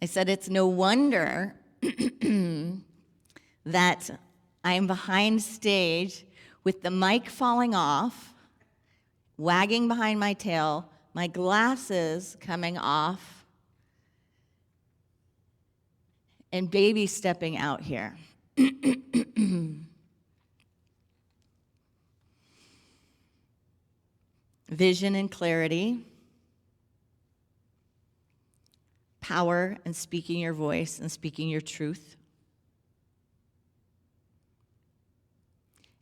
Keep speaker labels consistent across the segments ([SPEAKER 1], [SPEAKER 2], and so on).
[SPEAKER 1] I said, it's no wonder that I'm behind stage with the mic falling off, wagging behind my tail, my glasses coming off, and baby stepping out here. Vision and clarity, power and speaking your voice and speaking your truth,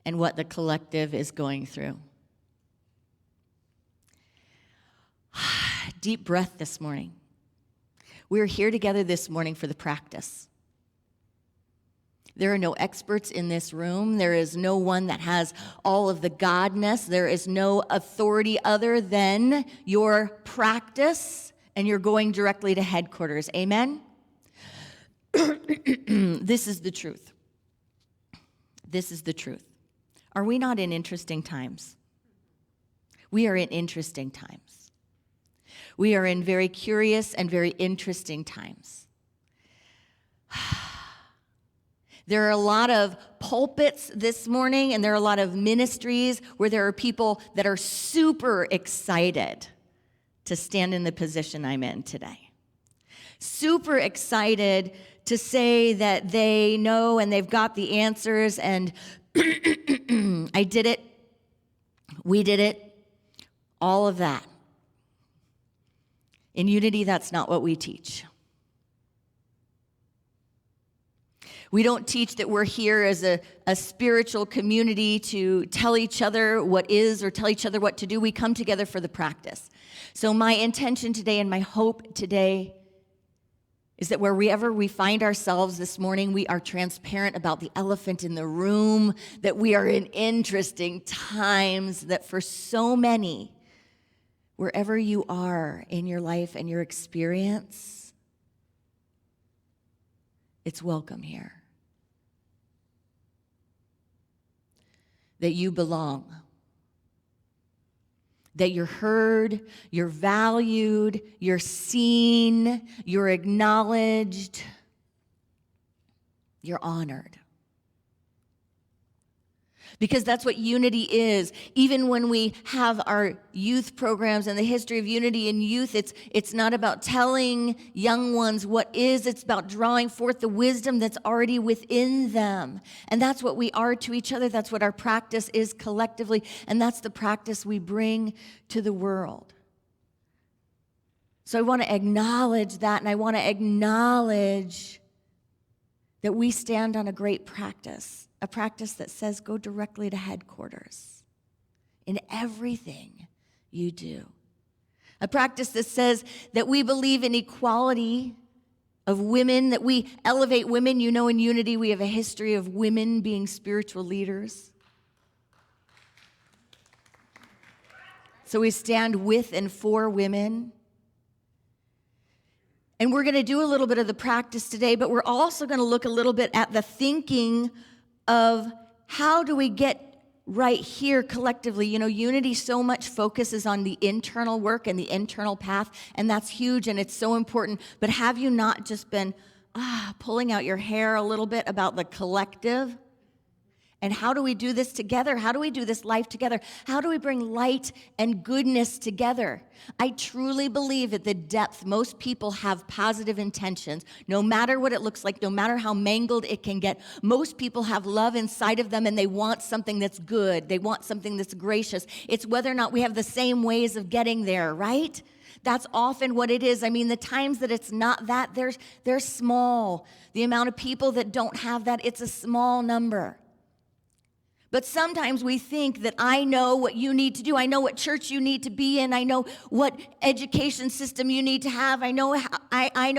[SPEAKER 1] and what the collective is going through. Deep breath this morning. We're here together this morning for the practice. There are no experts in this room. There is no one that has all of the godness. There is no authority other than your practice, and you're going directly to headquarters. Amen? This is the truth. This is the truth. Are we not in interesting times? We are in interesting times. We are in very curious and very interesting times. There are a lot of pulpits this morning, and there are a lot of ministries where there are people that are super excited to stand in the position I'm in today. Super excited to say that they know and they've got the answers, and I did it, we did it, all of that. In Unity, that's not what we teach. We don't teach that we're here as a spiritual community to tell each other what is or tell each other what to do. We come together for the practice. So my intention today and my hope today is that wherever we find ourselves this morning, we are transparent about the elephant in the room, that we are in interesting times, that for so many, wherever you are in your life and your experience, it's welcome here. That you belong, that you're heard, you're valued, you're seen, you're acknowledged, you're honored. Because that's what unity is. Even when we have our youth programs and the history of unity in youth, it's not about telling young ones what is, it's about drawing forth the wisdom that's already within them. And that's what we are to each other. That's what our practice is collectively. And that's the practice we bring to the world. So I want to acknowledge that, and I want to acknowledge that we stand on a great practice. A practice that says go directly to headquarters in everything you do. A practice that says that we believe in equality of women, that we elevate women. You know, in Unity, we have a history of women being spiritual leaders. So we stand with and for women. And we're going to do a little bit of the practice today, but we're also going to look a little bit at the thinking of how do we get right here collectively. You know, unity so much focuses on the internal work and the internal path, and that's huge and it's so important. But have you not just been pulling out your hair a little bit about the collective? And how do we do this together? How do we do this life together? How do we bring light and goodness together? I truly believe at the depth, most people have positive intentions, no matter what it looks like, no matter how mangled it can get. Most people have love inside of them, and they want something that's good. They want something that's gracious. It's whether or not we have the same ways of getting there, right? That's often what it is. I mean, the times that it's not that, they're small. The amount of people that don't have that, it's a small number. But sometimes we think that I know what you need to do. I know what church you need to be in. I know what education system you need to have. I know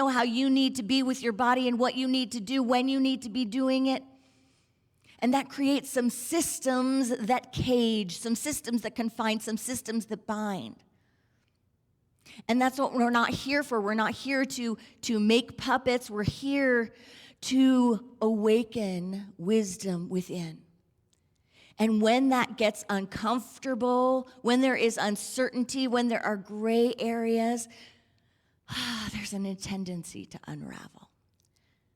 [SPEAKER 1] how you need to be with your body and what you need to do, when you need to be doing it. And that creates some systems that cage, some systems that confine, some systems that bind. And that's what we're not here for. We're not here to make puppets. We're here to awaken wisdom within. And when that gets uncomfortable, when there is uncertainty, when there are gray areas, there's a tendency to unravel.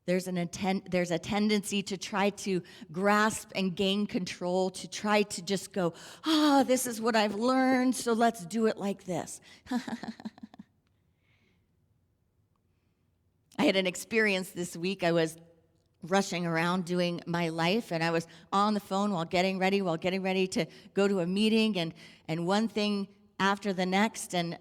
[SPEAKER 1] There's a tendency to try to grasp and gain control, to try to just go, this is what I've learned, so let's do it like this. I had an experience this week. I was rushing around doing my life, and I was on the phone while getting ready to go to a meeting, and one thing after the next, and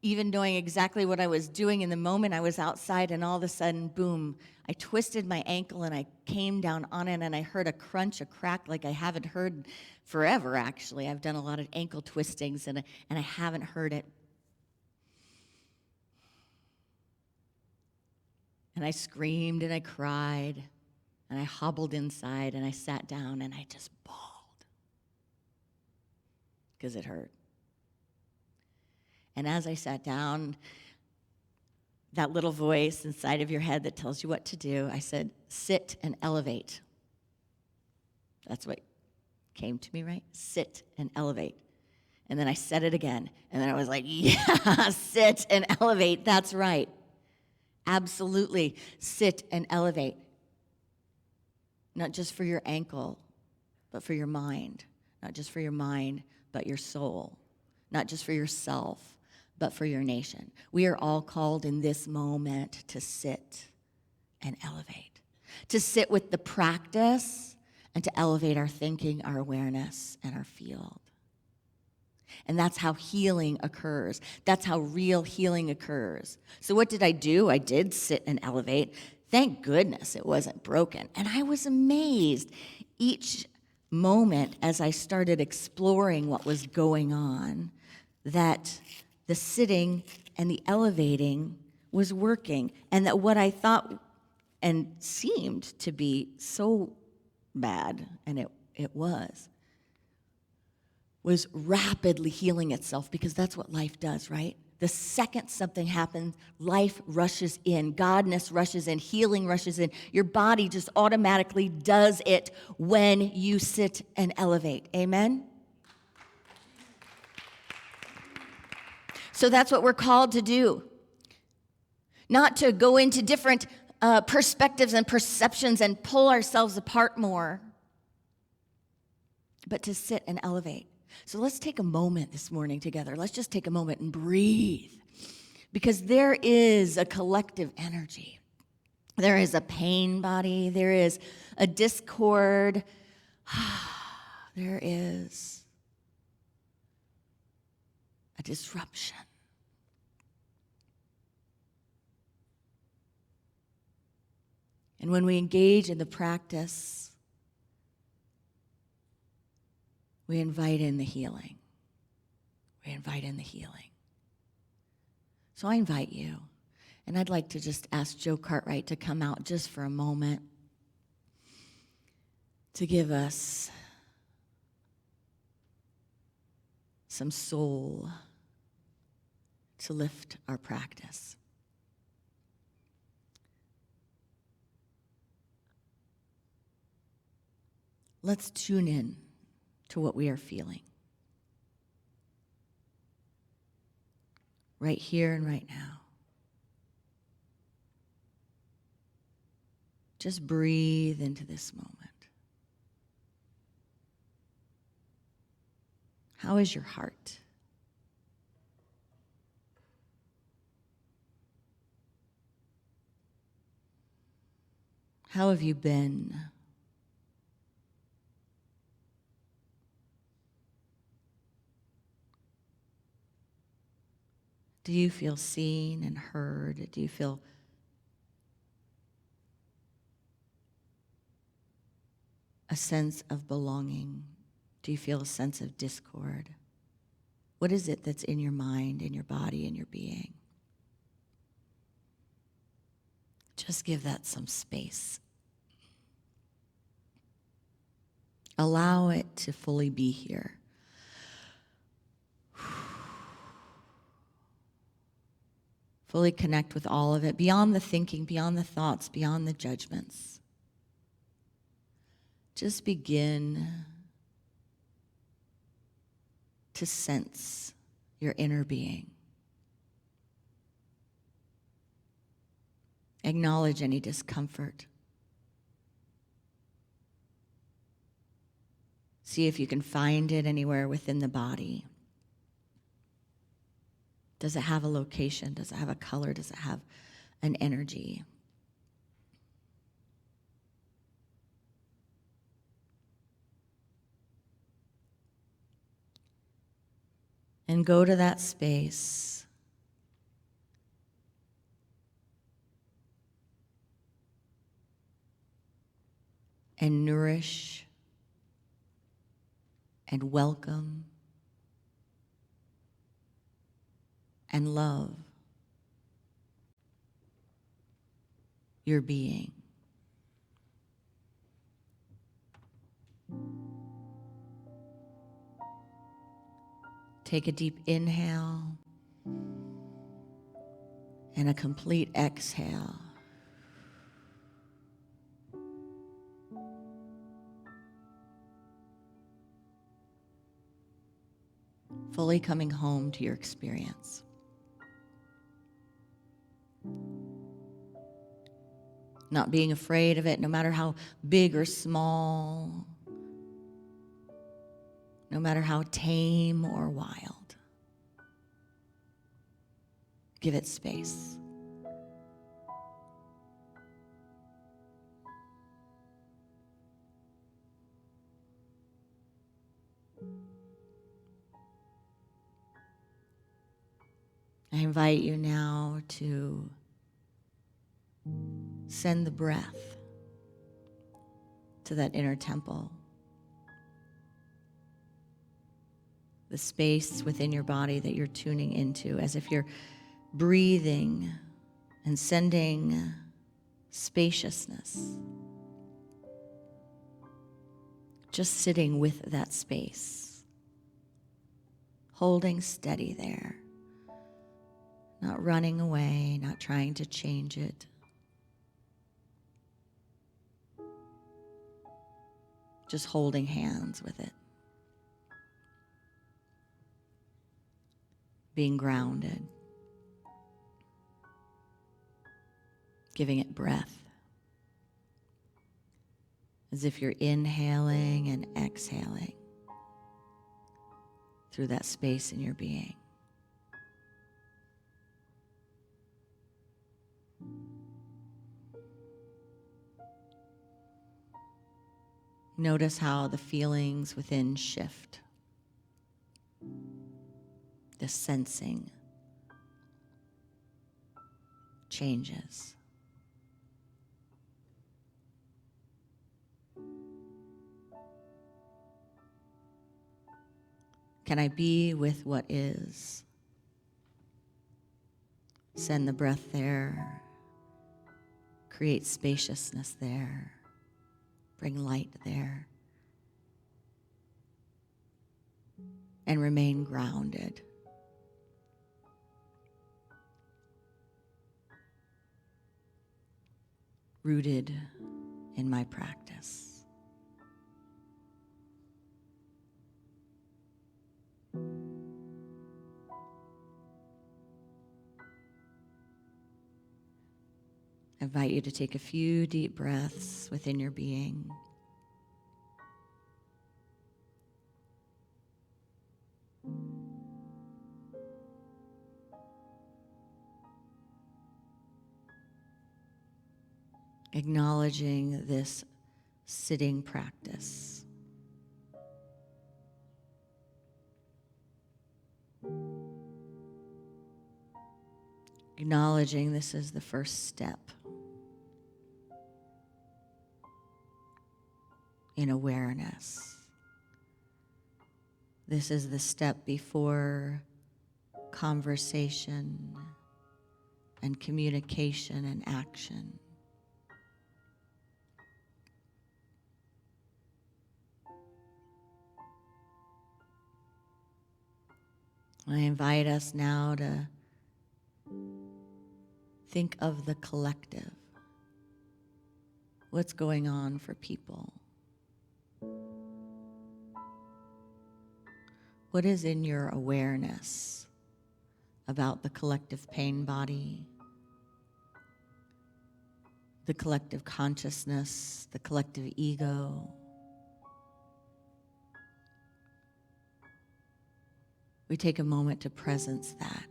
[SPEAKER 1] even knowing exactly what I was doing in the moment, I was outside, and all of a sudden, boom, I twisted my ankle, and I came down on it, and I heard a crunch, a crack like I haven't heard forever, actually. I've done a lot of ankle twistings, and I haven't heard it. And I screamed, and I cried, and I hobbled inside, and I sat down, and I just bawled because it hurt. And as I sat down, that little voice inside of your head that tells you what to do, I said, sit and elevate. That's what came to me, right? Sit and elevate. And then I said it again. And then I was like, yeah, sit and elevate. That's right. Absolutely. Sit and elevate. Not just for your ankle, but for your mind. Not just for your mind, but your soul. Not just for yourself, but for your nation. We are all called in this moment to sit and elevate, to sit with the practice and to elevate our thinking, our awareness, and our field. And that's how healing occurs. That's how real healing occurs. So what did I do? I did sit and elevate. Thank goodness it wasn't broken. And I was amazed each moment as I started exploring what was going on, that the sitting and the elevating was working, and that what I thought and seemed to be so bad, and it was rapidly healing itself, because that's what life does, right? The second something happens, life rushes in, Godness rushes in, healing rushes in. Your body just automatically does it when you sit and elevate. Amen? So that's what we're called to do. Not to go into different perspectives and perceptions and pull ourselves apart more, but to sit and elevate. So let's take a moment this morning together. Let's just take a moment and breathe, because there is a collective energy. There is a pain body. There is a discord. There is a disruption. And when we engage in the practice, we invite in the healing. We invite in the healing. So I invite you, and I'd like to just ask Joe Cartwright to come out just for a moment to give us some soul to lift our practice. Let's tune in to what we are feeling right here and right now. Just breathe into this moment. How is your heart? How have you been? Do you feel seen and heard? Do you feel a sense of belonging? Do you feel a sense of discord? What is it that's in your mind, in your body, in your being? Just give that some space. Allow it to fully be here. Fully connect with all of it, beyond the thinking, beyond the thoughts, beyond the judgments. Just begin to sense your inner being. Acknowledge any discomfort. See if you can find it anywhere within the body. Does it have a location? Does it have a color? Does it have an energy? And go to that space. And nourish and welcome and love your being. Take a deep inhale and a complete exhale. Fully coming home to your experience. Not being afraid of it, no matter how big or small, no matter how tame or wild. Give it space. I invite you now to send the breath to that inner temple, the space within your body that you're tuning into, as if you're breathing and sending spaciousness, just sitting with that space, holding steady there. Not running away, not trying to change it. Just holding hands with it. Being grounded. Giving it breath. As if you're inhaling and exhaling through that space in your being. Notice how the feelings within shift. The sensing changes. Can I be with what is? Send the breath there. Create spaciousness there. Bring light there. And remain grounded. Rooted in my practice. I invite you to take a few deep breaths within your being. Acknowledging this sitting practice. Acknowledging this is the first step in awareness. This is the step before conversation and communication and action. I invite us now to think of the collective. What's going on for people? What is in your awareness about the collective pain body? the collective consciousness, the collective ego. We take a moment to presence that.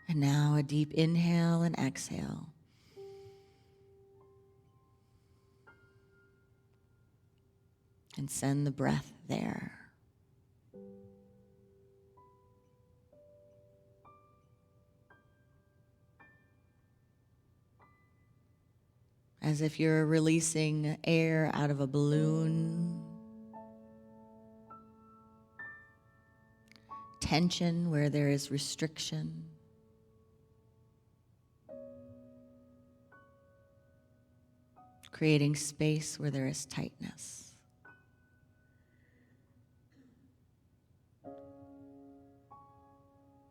[SPEAKER 1] And now a deep inhale and exhale. And send the breath there. As if you're releasing air out of a balloon. Tension where there is restriction. Creating space where there is tightness.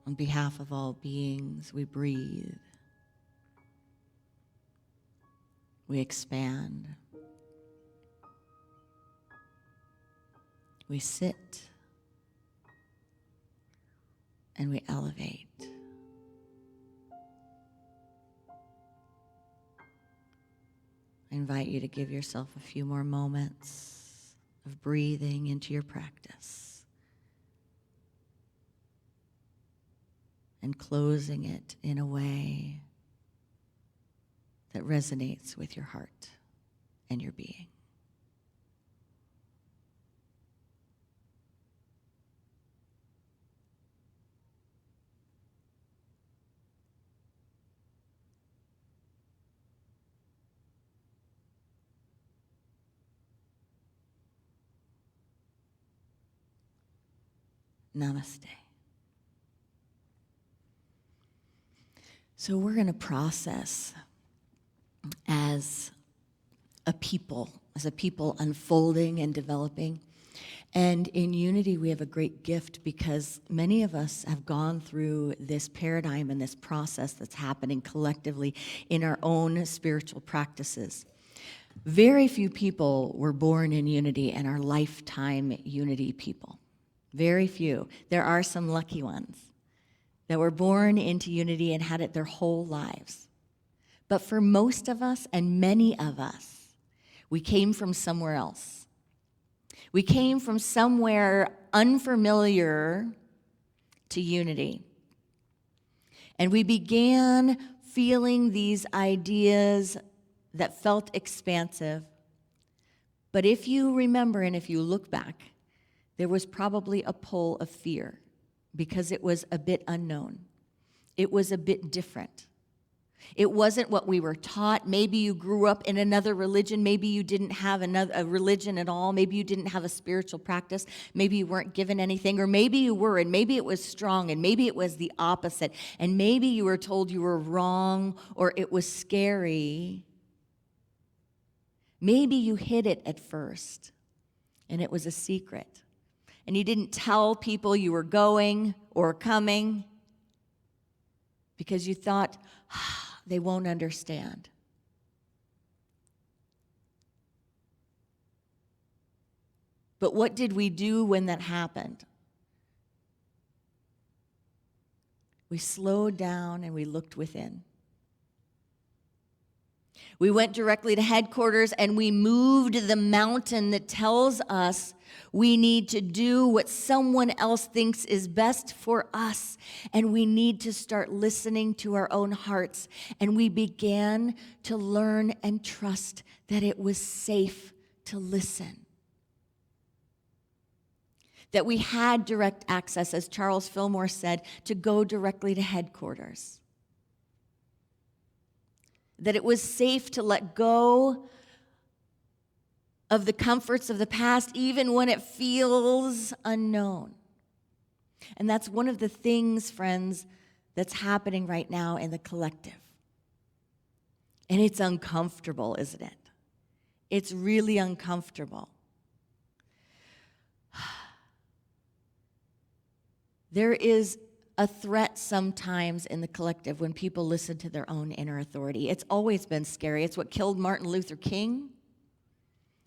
[SPEAKER 1] On behalf of all beings, we breathe. We expand. We sit. And we elevate. I invite you to give yourself a few more moments of breathing into your practice and closing it in a way that resonates with your heart and your being. Namaste. So we're going to process as a people unfolding and developing. And in Unity, we have a great gift because many of us have gone through this paradigm and this process that's happening collectively in our own spiritual practices. Very few people were born in Unity and are lifetime Unity people. Very few. There are some lucky ones that were born into Unity and had it their whole lives. But for most of us, and many of us, we came from somewhere else. We came from somewhere unfamiliar to Unity. And we began feeling these ideas that felt expansive. But if you remember and if you look back, there was probably a pull of fear because it was a bit unknown. It was a bit different. It wasn't what we were taught. Maybe you grew up in another religion. Maybe you didn't have a religion at all. Maybe you didn't have a spiritual practice. Maybe you weren't given anything, or maybe you were, and maybe it was strong, and maybe it was the opposite, and maybe you were told you were wrong, or it was scary. Maybe you hid it at first, and it was a secret. And you didn't tell people you were going or coming because you thought, they won't understand. But what did we do when that happened? We slowed down and we looked within. We went directly to headquarters and we moved the mountain that tells us we need to do what someone else thinks is best for us. And we need to start listening to our own hearts. And we began to learn and trust that it was safe to listen. That we had direct access, as Charles Fillmore said, to go directly to headquarters. That it was safe to let go of the comforts of the past, even when it feels unknown. And that's one of the things, friends, that's happening right now in the collective. And it's uncomfortable, isn't it? It's really uncomfortable. There is a threat sometimes in the collective when people listen to their own inner authority. It's always been scary. It's what killed Martin Luther King.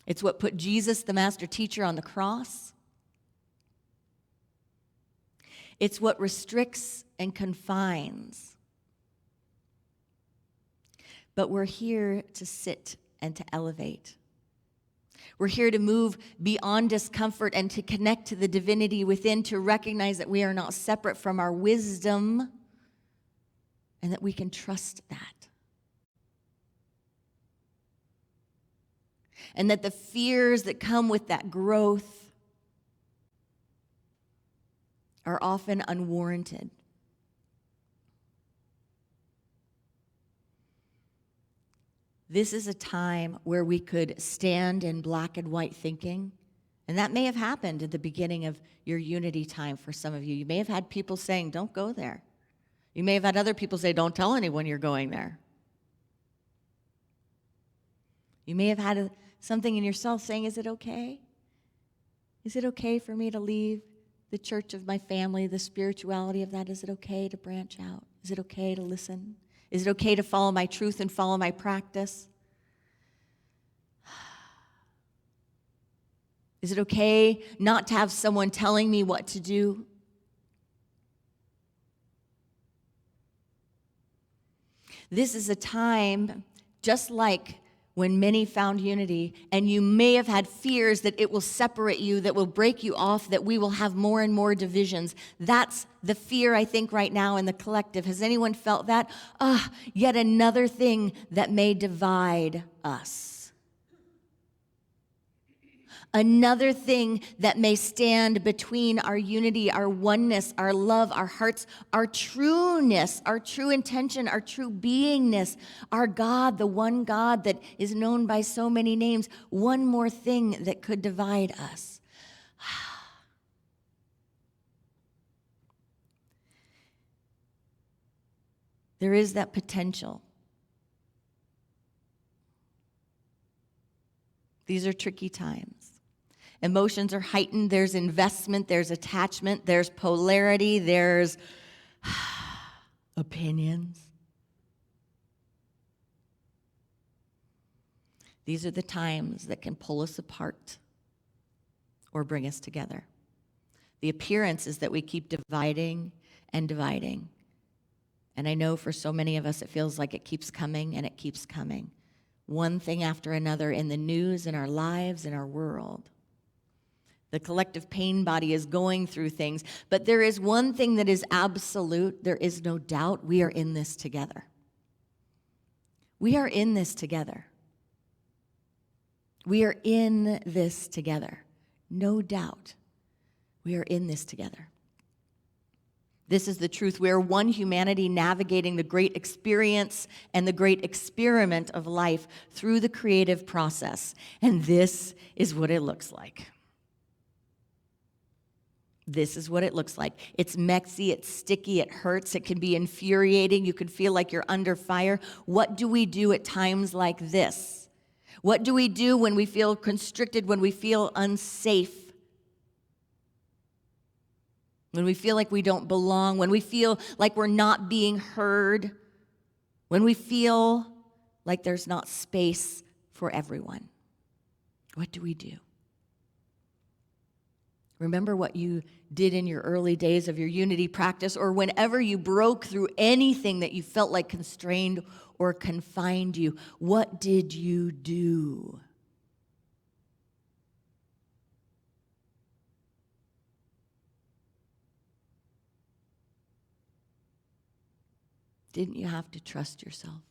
[SPEAKER 1] It's what put Jesus, the master teacher, on the cross. It's what restricts and confines. But we're here to sit and to elevate. We're here to move beyond discomfort and to connect to the divinity within, to recognize that we are not separate from our wisdom and that we can trust that. And that the fears that come with that growth are often unwarranted. This is a time where we could stand in black and white thinking, and that may have happened at the beginning of your unity time for some of you. You may have had people saying, don't go there. You may have had other people say, don't tell anyone you're going there. You may have had something in yourself saying, is it okay? Is it okay for me to leave the church of my family, the spirituality of that? Is it okay to branch out? Is it okay to listen? Is it okay to follow my truth and follow my practice? Is it okay not to have someone telling me what to do? This is a time, just like when many found unity, and you may have had fears that it will separate you, that will break you off, that we will have more and more divisions. That's the fear, I think, right now in the collective. Has anyone felt that? Yet another thing that may divide us. Another thing that may stand between our unity, our oneness, our love, our hearts, our trueness, our true intention, our true beingness, our God, the one God that is known by so many names. One more thing that could divide us. There is that potential. These are tricky times. Emotions are heightened. There's investment. There's attachment. There's polarity. There's opinions. These are the times that can pull us apart or bring us together. The appearance is that we keep dividing and dividing. And I know for so many of us, it feels like it keeps coming and it keeps coming. One thing after another in the news, in our lives, in our world. The collective pain body is going through things, but there is one thing that is absolute. There is no doubt. We are in this together. We are in this together. We are in this together. No doubt. We are in this together. This is the truth. We are one humanity navigating the great experience and the great experiment of life through the creative process. And this is what it looks like. This is what it looks like. It's messy, it's sticky, it hurts, it can be infuriating. You can feel like you're under fire. What do we do at times like this? What do we do when we feel constricted, when we feel unsafe? When we feel like we don't belong, when we feel like we're not being heard, when we feel like there's not space for everyone? What do we do? Remember what you did in your early days of your unity practice, or whenever you broke through anything that you felt like constrained or confined you. What did you do? Didn't you have to trust yourself?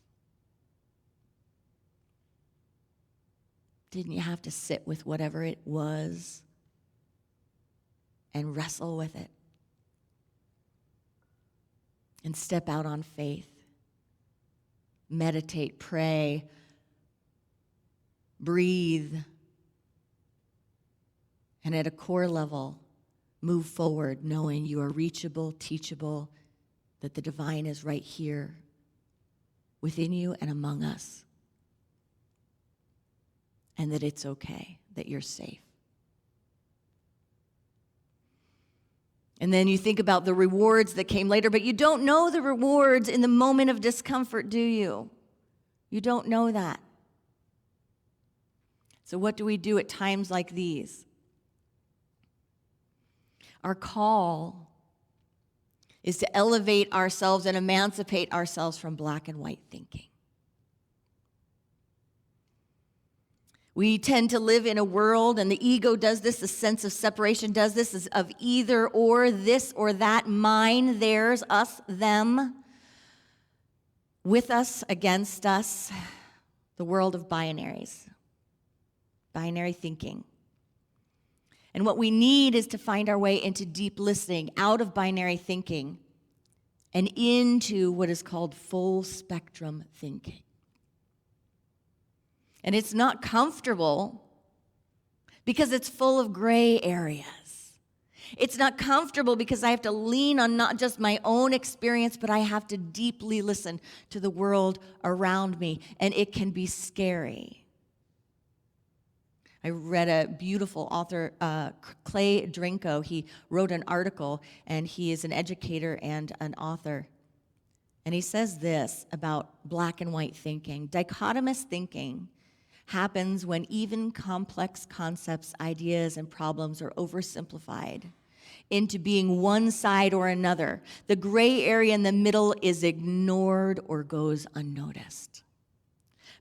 [SPEAKER 1] Didn't you have to sit with whatever it was and wrestle with it and step out on faith? Meditate, pray, breathe, and at a core level, move forward knowing you are reachable, teachable, that the divine is right here within you and among us, and that it's okay, that you're safe. And then you think about the rewards that came later, but you don't know the rewards in the moment of discomfort, do you? You don't know that. So what do we do at times like these? Our call is to elevate ourselves and emancipate ourselves from black and white thinking. We tend to live in a world, and the ego does this, the sense of separation does this, is of either or, this or that, mine, theirs, us, them, with us, against us, the world of binaries, binary thinking. And what we need is to find our way into deep listening, out of binary thinking, and into what is called full spectrum thinking. And it's not comfortable because it's full of gray areas. It's not comfortable because I have to lean on not just my own experience, but I have to deeply listen to the world around me, and it can be scary. I read a beautiful author, Clay Drinko. He wrote an article, and he is an educator and an author. And he says this about black and white thinking. Dichotomous thinking happens when even complex concepts, ideas, and problems are oversimplified into being one side or another. The gray area in the middle is ignored or goes unnoticed.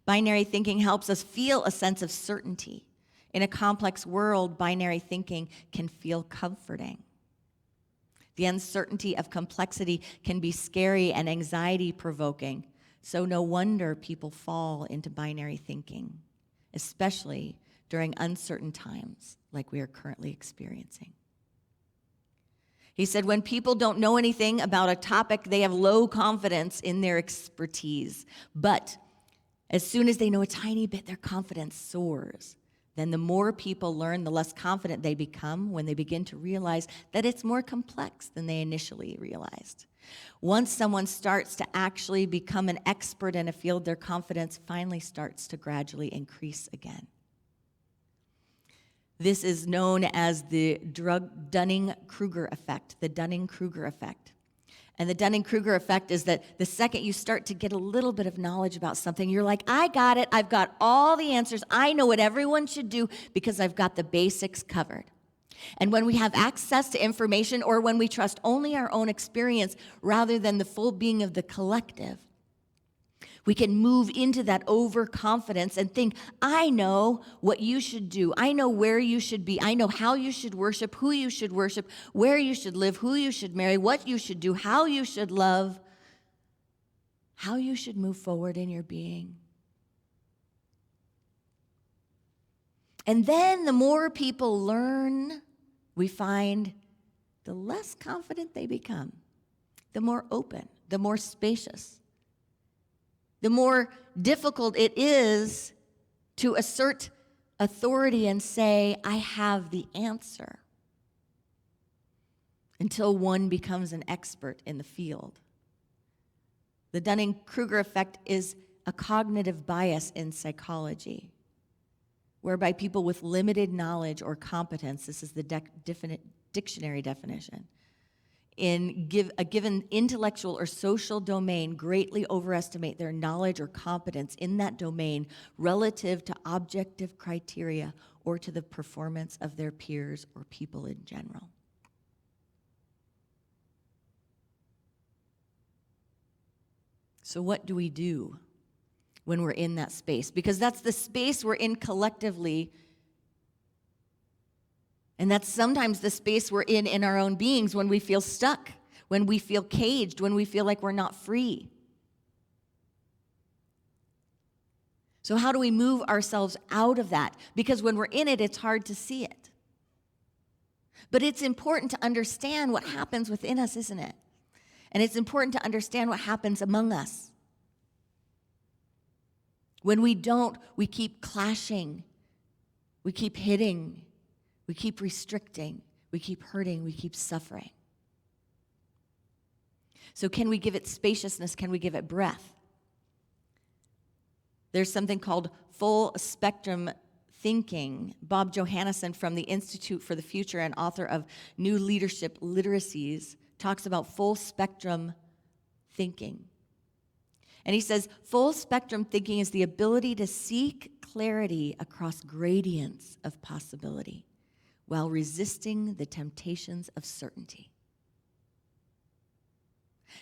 [SPEAKER 1] Binary thinking helps us feel a sense of certainty. In a complex world, binary thinking can feel comforting. The uncertainty of complexity can be scary and anxiety-provoking, so no wonder people fall into binary thinking, especially during uncertain times like we are currently experiencing. He said, when people don't know anything about a topic, they have low confidence in their expertise. But as soon as they know a tiny bit, their confidence soars. Then the more people learn, the less confident they become when they begin to realize that it's more complex than they initially realized. Once someone starts to actually become an expert in a field, their confidence finally starts to gradually increase again. This is known as the Dunning-Kruger effect, the Dunning-Kruger effect. And the Dunning-Kruger effect is that the second you start to get a little bit of knowledge about something, you're like, I got it. I've got all the answers. I know what everyone should do because I've got the basics covered. And when we have access to information, or when we trust only our own experience rather than the full being of the collective, we can move into that overconfidence and think, I know what you should do. I know where you should be. I know how you should worship, who you should worship, where you should live, who you should marry, what you should do, how you should love, how you should move forward in your being. And then the more people learn, we find the less confident they become, the more open, the more spacious. The more difficult it is to assert authority and say, I have the answer, until one becomes an expert in the field. The Dunning-Kruger effect is a cognitive bias in psychology, whereby people with limited knowledge or competence, this is the dictionary definition, in a given intellectual or social domain greatly overestimate their knowledge or competence in that domain relative to objective criteria or to the performance of their peers or people in general. So what do we do when we're in that space? Because that's the space we're in collectively. And that's sometimes the space we're in our own beings when we feel stuck, when we feel caged, when we feel like we're not free. So how do we move ourselves out of that? Because when we're in it, it's hard to see it. But it's important to understand what happens within us, isn't it? And it's important to understand what happens among us. When we don't, we keep clashing, we keep hitting, we keep restricting, we keep hurting, we keep suffering. So can we give it spaciousness? Can we give it breath? There's something called full spectrum thinking. Bob Johannesson from the Institute for the Future and author of New Leadership Literacies talks about full spectrum thinking. And he says, full spectrum thinking is the ability to seek clarity across gradients of possibility while resisting the temptations of certainty.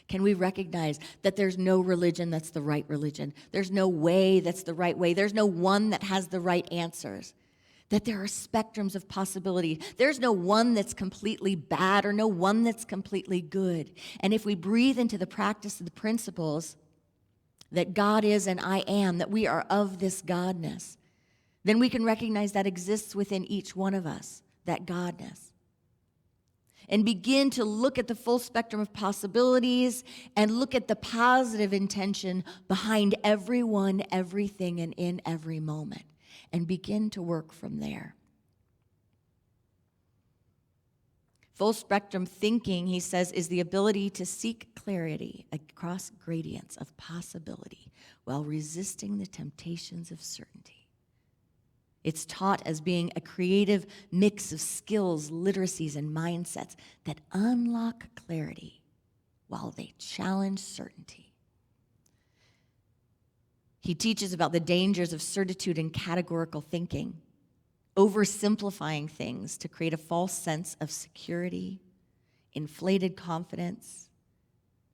[SPEAKER 1] Can we recognize that there's no religion that's the right religion? There's no way that's the right way. There's no one that has the right answers. That there are spectrums of possibility. There's no one that's completely bad or no one that's completely good. And if we breathe into the practice of the principles that God is and I am, that we are of this Godness, then we can recognize that exists within each one of us, that Godness. And begin to look at the full spectrum of possibilities and look at the positive intention behind everyone, everything, and in every moment. And begin to work from there. Full spectrum thinking, he says, is the ability to seek clarity across gradients of possibility while resisting the temptations of certainty. It's taught as being a creative mix of skills, literacies, and mindsets that unlock clarity while they challenge certainty. He teaches about the dangers of certitude and categorical thinking, oversimplifying things to create a false sense of security, inflated confidence,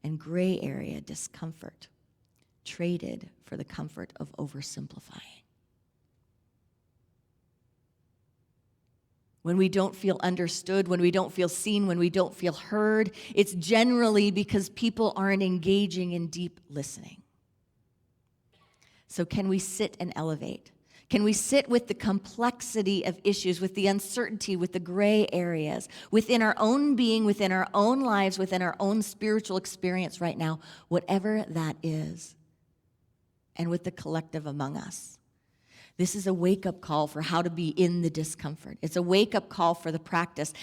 [SPEAKER 1] and gray area discomfort, traded for the comfort of oversimplifying. When we don't feel understood, when we don't feel seen, when we don't feel heard, it's generally because people aren't engaging in deep listening. So can we sit and elevate? Can we sit with the complexity of issues, with the uncertainty, with the gray areas, within our own being, within our own lives, within our own spiritual experience right now, whatever that is, and with the collective among us? This is a wake-up call for how to be in the discomfort. It's a wake-up call for the practice.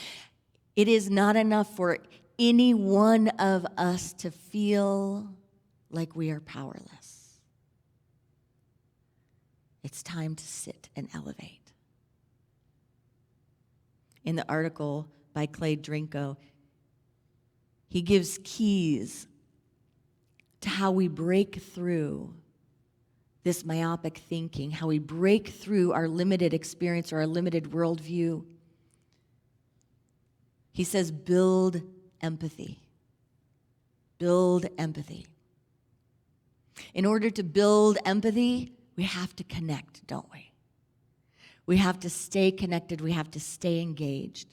[SPEAKER 1] It is not enough for any one of us to feel like we are powerless. It's time to sit and elevate. In the article by Clay Drinko, he gives keys to how we break through this myopic thinking, how we break through our limited experience or our limited worldview. He says, build empathy. Build empathy. In order to build empathy, we have to connect, don't we? We have to stay connected. We have to stay engaged.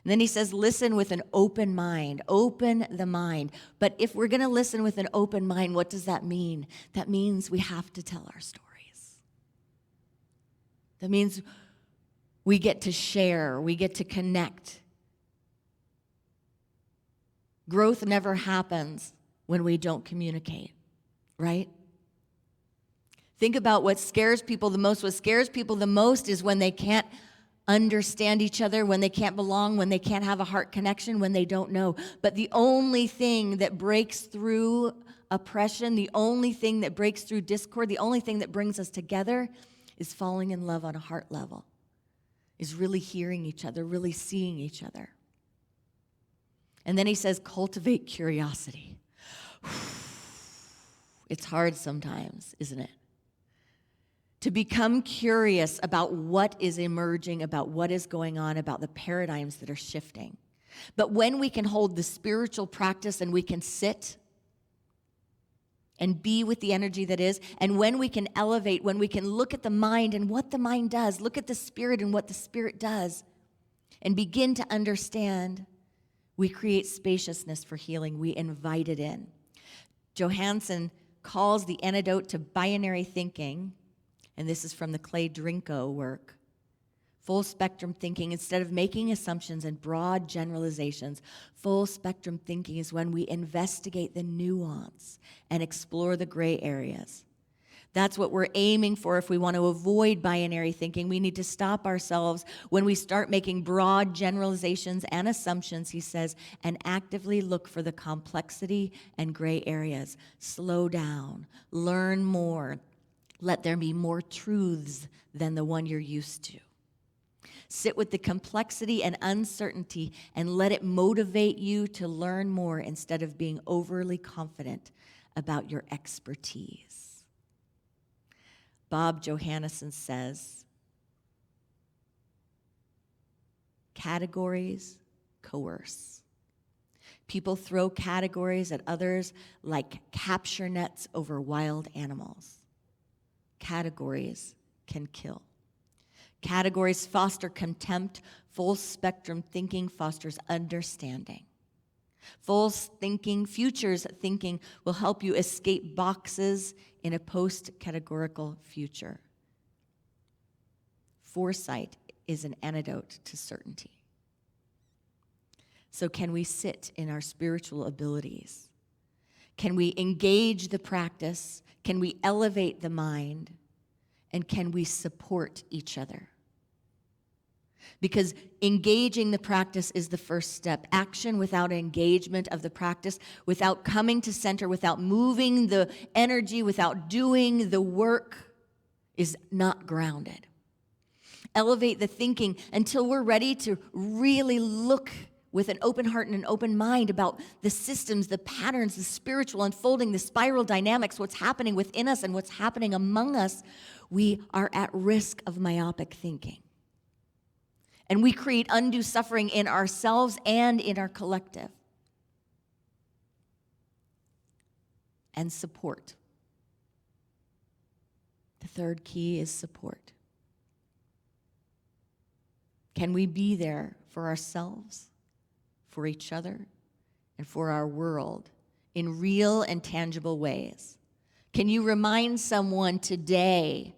[SPEAKER 1] And then he says, listen with an open mind. Open the mind. But if we're going to listen with an open mind, what does that mean? That means we have to tell our stories. That means we get to share. We get to connect. Growth never happens when we don't communicate, right? Think about what scares people the most. What scares people the most is when they can't understand each other, when they can't belong, when they can't have a heart connection, when they don't know. But the only thing that breaks through oppression, the only thing that breaks through discord, the only thing that brings us together is falling in love on a heart level, is really hearing each other, really seeing each other. And then he says, cultivate curiosity. It's hard sometimes, isn't it? To become curious about what is emerging, about what is going on, about the paradigms that are shifting. But when we can hold the spiritual practice and we can sit and be with the energy that is, and when we can elevate, when we can look at the mind and what the mind does, look at the spirit and what the spirit does, and begin to understand, we create spaciousness for healing. We invite it in. Johansson calls the antidote to binary thinking, and this is from the Clay Drinko work, full spectrum thinking. Instead of making assumptions and broad generalizations, full spectrum thinking is when we investigate the nuance and explore the gray areas. That's what we're aiming for if we want to avoid binary thinking. We need to stop ourselves when we start making broad generalizations and assumptions, he says, and actively look for the complexity and gray areas. Slow down, learn more. Let there be more truths than the one you're used to. Sit with the complexity and uncertainty and let it motivate you to learn more instead of being overly confident about your expertise. Bob Johannesson says, categories coerce. People throw categories at others like capture nets over wild animals. Categories can kill. Categories foster contempt. Full spectrum thinking fosters understanding. Full thinking, futures thinking will help you escape boxes in a post-categorical future. Foresight is an antidote to certainty. So can we sit in our spiritual abilities? Can we engage the practice? Can we elevate the mind? And can we support each other? Because engaging the practice is the first step. Action without engagement of the practice, without coming to center, without moving the energy, without doing the work, is not grounded. Elevate the thinking until we're ready to really look with an open heart and an open mind about the systems, the patterns, the spiritual unfolding, the spiral dynamics, what's happening within us and what's happening among us. We are at risk of myopic thinking. And we create undue suffering in ourselves and in our collective. And support. The third key is support. Can we be there for ourselves, for each other, and for our world in real and tangible ways? Can you remind someone today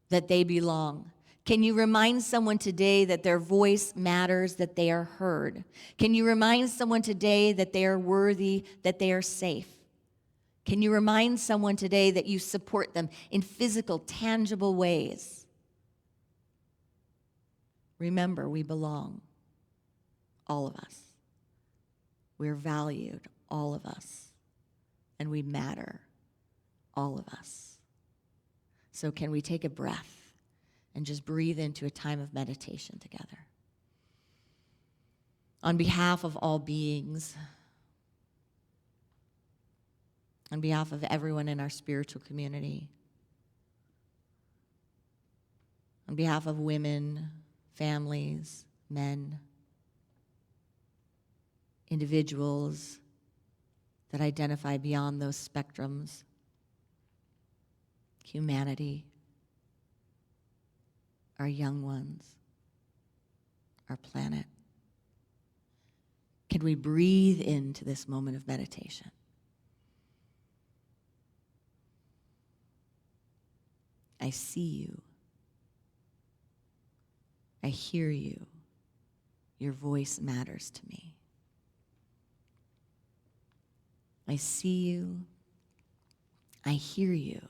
[SPEAKER 1] that they belong? Can you remind someone today that their voice matters, that they are heard? Can you remind someone today that they are worthy, that they are safe? Can you remind someone today that you support them in physical, tangible ways? Remember, we belong, all of us. We're valued, all of us. And we matter, all of us. So can we take a breath and just breathe into a time of meditation together? On behalf of all beings, on behalf of everyone in our spiritual community, on behalf of women, families, men, individuals that identify beyond those spectrums, humanity, our young ones, our planet. Can we breathe into this moment of meditation? I see you. I hear you. Your voice matters to me. I see you. I hear you.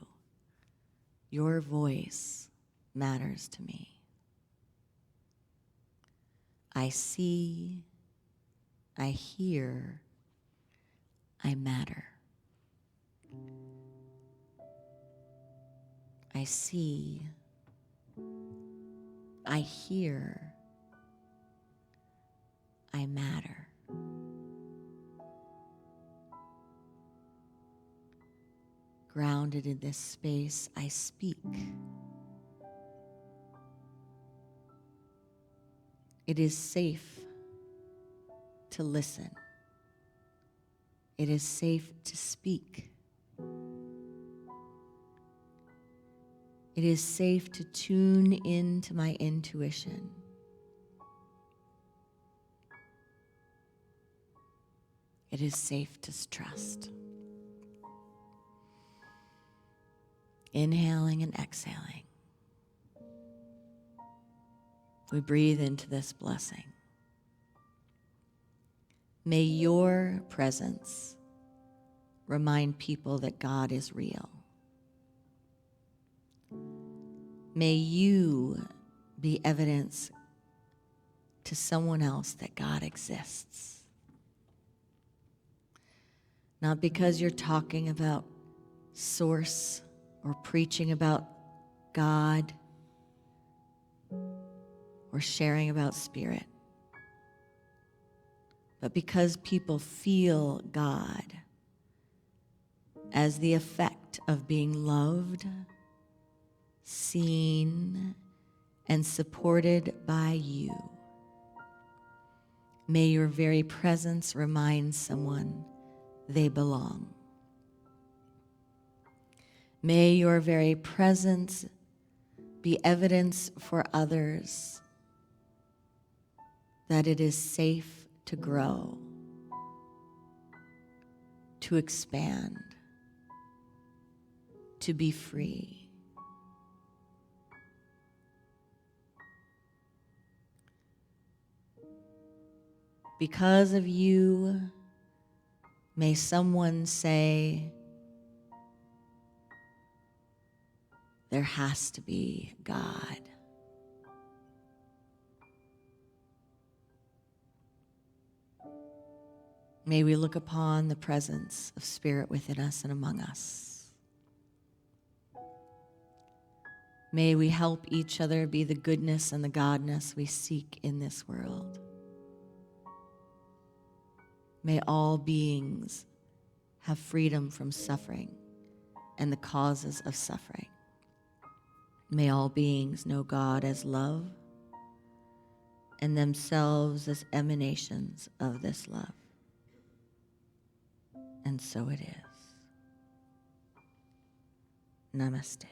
[SPEAKER 1] Your voice matters to me. I see, I hear, I matter. I see, I hear, I matter. Grounded in this space, I speak. It is safe to listen. It is safe to speak. It is safe to tune into my intuition. It is safe to trust. Inhaling and exhaling. We breathe into this blessing. May your presence remind people that God is real. May you be evidence to someone else that God exists. Not because you're talking about source or preaching about God or sharing about spirit, but because people feel God as the effect of being loved, seen, and supported by you. May your very presence remind someone they belong. May your very presence be evidence for others that it is safe to grow, to expand, to be free. Because of you, may someone say, there has to be God. May we look upon the presence of Spirit within us and among us. May we help each other be the goodness and the godness we seek in this world. May all beings have freedom from suffering and the causes of suffering. May all beings know God as love and themselves as emanations of this love. And so it is. Namaste.